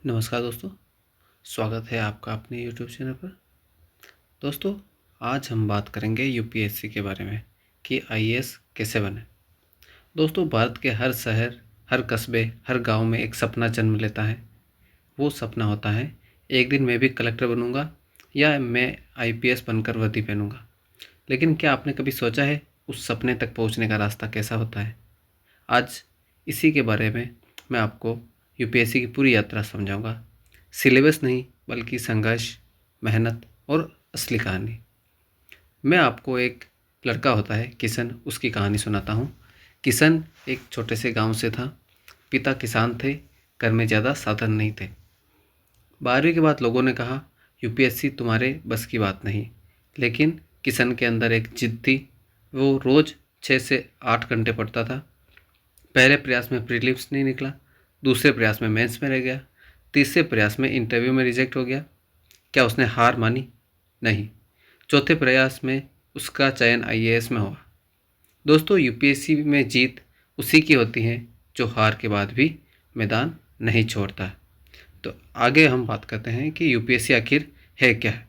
नमस्कार दोस्तों, स्वागत है आपका अपने यूट्यूब चैनल पर। दोस्तों, आज हम बात करेंगे यूपीएससी के बारे में कि आईएएस कैसे बने। दोस्तों, भारत के हर शहर, हर कस्बे, हर गांव में एक सपना जन्म लेता है। वो सपना होता है, एक दिन मैं भी कलेक्टर बनूंगा या मैं आईपीएस बनकर वर्दी पहनूंगा। लेकिन क्या आपने कभी सोचा है उस सपने तक पहुंचने का रास्ता कैसा होता है? आज इसी के बारे में मैं आपको यूपीएससी की पूरी यात्रा समझाऊंगा। सिलेबस नहीं, बल्कि संघर्ष, मेहनत और असली कहानी। मैं आपको एक लड़का होता है किशन, उसकी कहानी सुनाता हूँ। किशन एक छोटे से गांव से था। पिता किसान थे, घर में ज़्यादा साधन नहीं थे। 12वीं के बाद लोगों ने कहा यूपीएससी तुम्हारे बस की बात नहीं। लेकिन किशन के अंदर एक जिद थी। वो रोज़ 6 से 8 घंटे पढ़ता था। पहले प्रयास में प्रीलिम्स नहीं निकला, दूसरे प्रयास में मेंस में रह गया, तीसरे प्रयास में इंटरव्यू में रिजेक्ट हो गया। क्या उसने हार मानी? नहीं। चौथे प्रयास में उसका चयन आईएएस में हुआ। दोस्तों, यूपीएससी में जीत उसी की होती है जो हार के बाद भी मैदान नहीं छोड़ता। तो आगे हम बात करते हैं कि यूपीएससी आखिर है क्या है।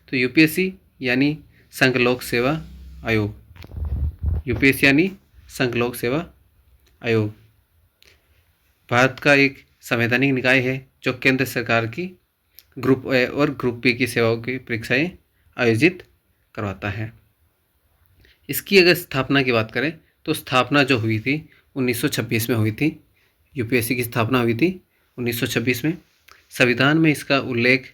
तो यूपीएससी यानी संघ लोक सेवा आयोग। यूपीएससी यानी संघ लोक सेवा आयोग भारत का एक संवैधानिक निकाय है जो केंद्र सरकार की ग्रुप ए और ग्रुप बी की सेवाओं की परीक्षाएं आयोजित करवाता है। इसकी अगर स्थापना की बात करें तो स्थापना जो हुई थी 1926 में हुई थी। यूपीएससी की स्थापना हुई थी 1926 में। संविधान में इसका उल्लेख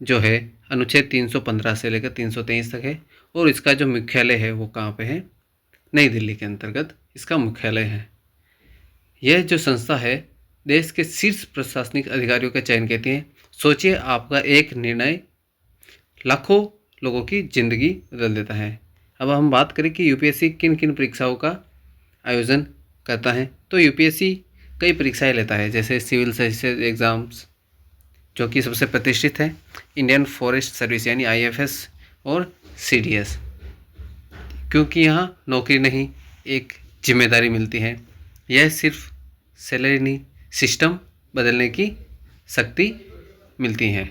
जो है अनुच्छेद 315 से लेकर 323 तक है। और इसका जो मुख्यालय है वो कहाँ पे है? नई दिल्ली के अंतर्गत इसका मुख्यालय है। यह जो संस्था है देश के शीर्ष प्रशासनिक अधिकारियों का चयन करती है। सोचिए, आपका एक निर्णय लाखों लोगों की जिंदगी बदल देता है। अब हम बात करें कि यूपीएससी किन किन परीक्षाओं का आयोजन करता है। तो यूपीएससी कई परीक्षाएं लेता है, जैसे सिविल सर्विसेज एग्ज़ाम्स जो कि सबसे प्रतिष्ठित है, इंडियन फॉरेस्ट सर्विस यानी आईएफएस और सीडीएस, क्योंकि यहाँ नौकरी नहीं, एक जिम्मेदारी मिलती है। यह सिर्फ सैलरी नहीं, सिस्टम बदलने की शक्ति मिलती है।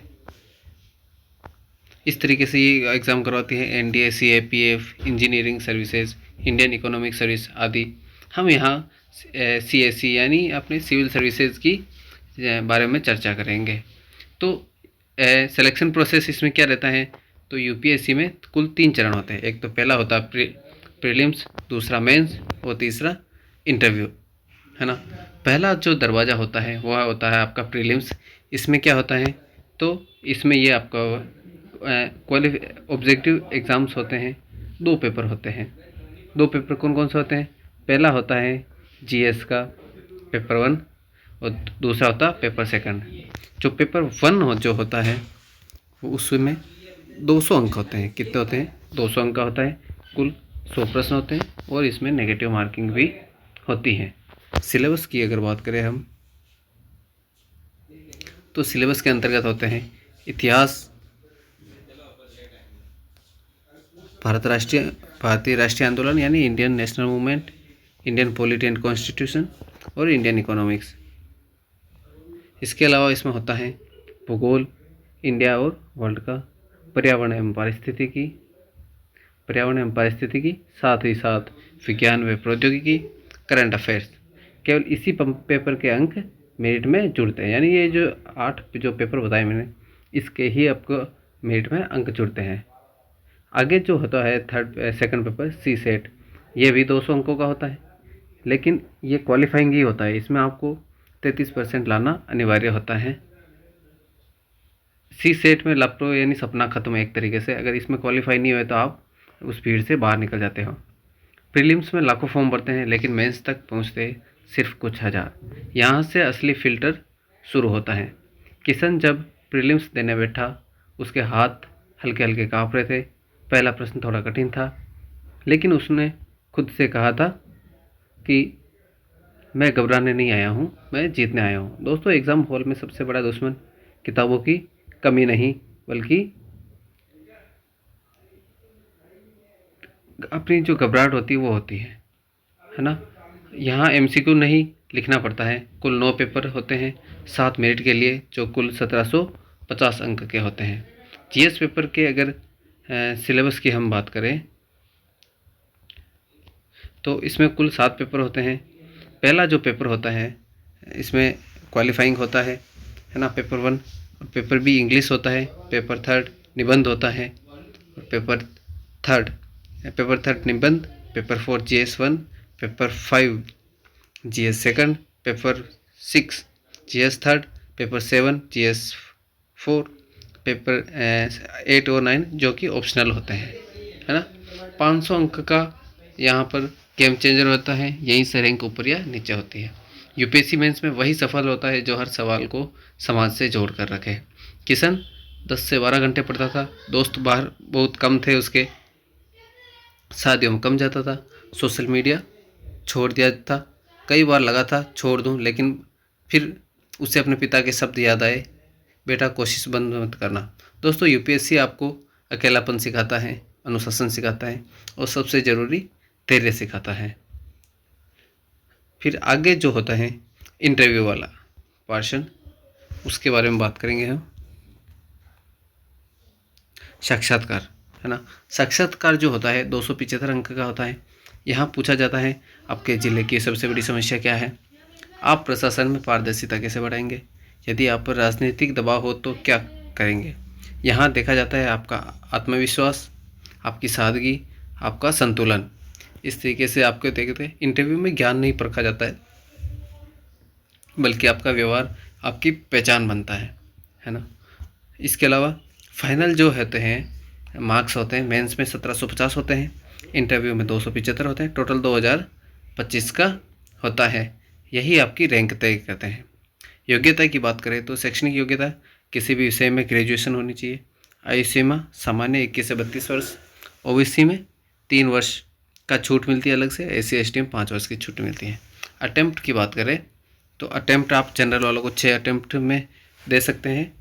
इस तरीके से ये एग्ज़ाम करवाती है NDA, CAPF, engineering services, Indian economic service आदि। हम यहाँ सीएससी यानी अपने सिविल सर्विसेज की बारे में चर्चा करेंगे। तो सिलेक्शन प्रोसेस इसमें क्या रहता है? तो यूपीएससी में कुल 3 चरण होते हैं। एक तो पहला होता है प्रीलिम्स, दूसरा मेंस और तीसरा इंटरव्यू, है ना। पहला जो दरवाज़ा होता है वह होता है आपका प्रीलिम्स। इसमें क्या होता है? तो इसमें ये आपका ऑब्जेक्टिव एग्ज़ाम्स होते हैं। 2 पेपर होते हैं। 2 पेपर कौन कौन से होते हैं? पहला होता है जीएस का पेपर 1 और दूसरा होता है पेपर 2। जो पेपर 1 जो होता है वो उसमें 200 अंक होते हैं। कितने होते हैं? 200 अंक का होता है। कुल 100 प्रश्न होते हैं और इसमें नेगेटिव मार्किंग भी होती है। सिलेबस की अगर बात करें हम, तो सिलेबस के अंतर्गत होते हैं इतिहास, भारतीय राष्ट्रीय आंदोलन यानी Indian national movement, Indian polity and constitution और इंडियन इकोनॉमिक्स। इसके अलावा इसमें होता है भूगोल, इंडिया और वर्ल्ड का, पर्यावरण एवं पारिस्थितिकी, साथ ही साथ विज्ञान व प्रौद्योगिकी, करंट अफेयर्स। केवल इसी पेपर के अंक मेरिट में जुड़ते हैं। यानी ये जो 8 जो पेपर बताए मैंने, इसके ही आपको मेरिट में अंक जुड़ते हैं। आगे जो होता है सेकंड पेपर सी सेट, ये भी 200 अंकों का होता है, लेकिन ये क्वालिफाइंग ही होता है। इसमें आपको 33% लाना अनिवार्य होता है। सी सेट में लैपटॉप यानी सपना खत्म है एक तरीके से। अगर इसमें क्वालिफाई नहीं हुए तो आप उस भीड़ से बाहर निकल जाते हो। प्रीलिम्स में लाखों फॉर्म भरते हैं, लेकिन मेंस तक पहुंचते सिर्फ कुछ हज़ार। यहाँ से असली फिल्टर शुरू होता है। किशन जब प्रीलिम्स देने बैठा, उसके हाथ हल्के हल्के काँप रहे थे। पहला प्रश्न थोड़ा कठिन था, लेकिन उसने खुद से कहा था कि मैं घबराने नहीं आया हूँ, मैं जीतने आया हूँ। दोस्तों, एग्ज़ाम हॉल में सबसे बड़ा दुश्मन किताबों की कमी नहीं, बल्कि अपनी जो घबराहट होती है वो होती है ना। यहाँ एमसीक्यू नहीं, लिखना पड़ता है। कुल 9 पेपर होते हैं 7 मिनट के लिए, जो कुल 1750 अंक के होते हैं। जीएस पेपर के अगर सिलेबस की हम बात करें तो इसमें कुल 7 पेपर होते हैं। पहला जो पेपर होता है इसमें क्वालिफाइंग होता है ना, पेपर 1। और पेपर बी इंग्लिश होता है। पेपर 3 निबंध होता है। और पेपर 3 निबंध। Paper 4 GS1। Paper 5 GS2। Paper 6 GS3। Paper 7 GS4। Paper 8 और 9 जो कि ऑप्शनल होते हैं, है ना। 500 अंक का यहाँ पर गेम चेंजर होता है। यहीं से रैंक ऊपर या नीचे होती है। यूपीएससी मेंस में वही सफल होता है जो हर सवाल को समाज से जोड़ कर रखे। किशन 10 से 12 घंटे पढ़ता था। दोस्त बाहर बहुत कम थे उसके, शादियों में कम जाता था। सोशल मीडिया छोड़ दिया था। कई बार लगा था छोड़ दूं, लेकिन फिर उसे अपने पिता के शब्द याद आए, बेटा कोशिश बंद मत करना। दोस्तों, यूपीएससी आपको अकेलापन सिखाता है, अनुशासन सिखाता है और सबसे ज़रूरी धैर्य सिखाता है। फिर आगे जो होता है इंटरव्यू वाला पोर्शन, उसके बारे में बात करेंगे हम। साक्षात्कार, है ना। साक्षात्कार जो होता है 275 अंक का होता है। यहाँ पूछा जाता है आपके ज़िले की सबसे बड़ी समस्या क्या है, आप प्रशासन में पारदर्शिता कैसे बढ़ाएंगे, यदि आप पर राजनीतिक दबाव हो तो क्या करेंगे। यहाँ देखा जाता है आपका आत्मविश्वास, आपकी सादगी, आपका संतुलन। इस तरीके से आपको देखते हैं इंटरव्यू में ज्ञान नहीं परखा जाता है, बल्कि आपका व्यवहार आपकी पहचान बनता है ना। इसके अलावा फाइनल जो होते हैं मार्क्स होते हैं, मेंस में 1750 होते हैं, इंटरव्यू में 275 होते हैं, टोटल 2025 का होता है। यही आपकी रैंक तय करते हैं। योग्यता की बात करें तो शैक्षणिक योग्यता किसी भी विषय में ग्रेजुएशन होनी चाहिए। आयु सीमा सामान्य 21 से 32 वर्ष। ओबीसी में 3 वर्ष का छूट मिलती है अलग से। SC ST में 5 वर्ष की छूट मिलती है। अटेम्प्ट की बात करें तो अटेम्प्ट आप जनरल वालों को 6 अटेम्प्ट में दे सकते हैं।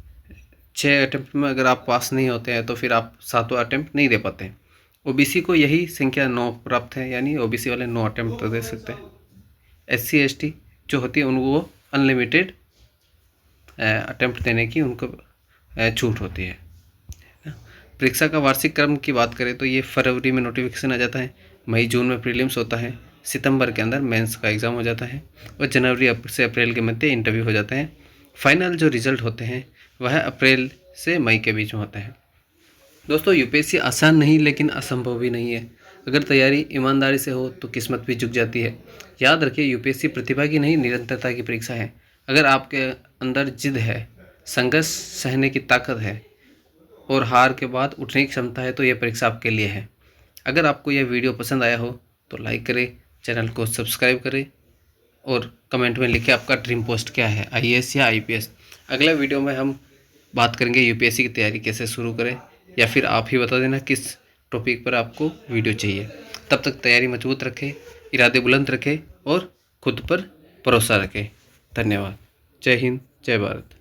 6 अटेम्प्ट में अगर आप पास नहीं होते हैं तो फिर आप 7वां अटेम्प्ट नहीं दे पाते हैं। ओबीसी को यही संख्या 9 प्राप्त है, यानी ओबीसी वाले 9 अटेम्प्ट दे सकते हैं। SC ST जो होती है उनको अनलिमिटेड अटेम्प्ट देने की उनको छूट होती है। परीक्षा का वार्षिक क्रम की बात करें तो ये फरवरी में नोटिफिकेशन आ जाता है, मई जून में प्रीलिम्स होता है, सितंबर के अंदर मेंस का एग्ज़ाम हो जाता है और जनवरी से अप्रैल के मध्य इंटरव्यू हो जाते हैं। फाइनल जो रिजल्ट होते हैं वह अप्रैल से मई के बीच में होते हैं। दोस्तों, यूपीएससी आसान नहीं लेकिन असंभव भी नहीं है। अगर तैयारी ईमानदारी से हो तो किस्मत भी झुक जाती है। याद रखिए, यूपीएससी प्रतिभा की नहीं निरंतरता की परीक्षा है। अगर आपके अंदर जिद है, संघर्ष सहने की ताकत है और हार के बाद उठने की क्षमता है तो यह परीक्षा आपके लिए है। अगर आपको यह वीडियो पसंद आया हो तो लाइक करें, चैनल को सब्सक्राइब करें और कमेंट में लिखें आपका ड्रीम पोस्ट क्या है, IAS या IPS। अगले वीडियो में हम बात करेंगे यूपीएससी की तैयारी कैसे शुरू करें, या फिर आप ही बता देना किस टॉपिक पर आपको वीडियो चाहिए। तब तक तैयारी मजबूत रखें, इरादे बुलंद रखें और खुद पर भरोसा रखें। धन्यवाद। जय हिंद, जय भारत।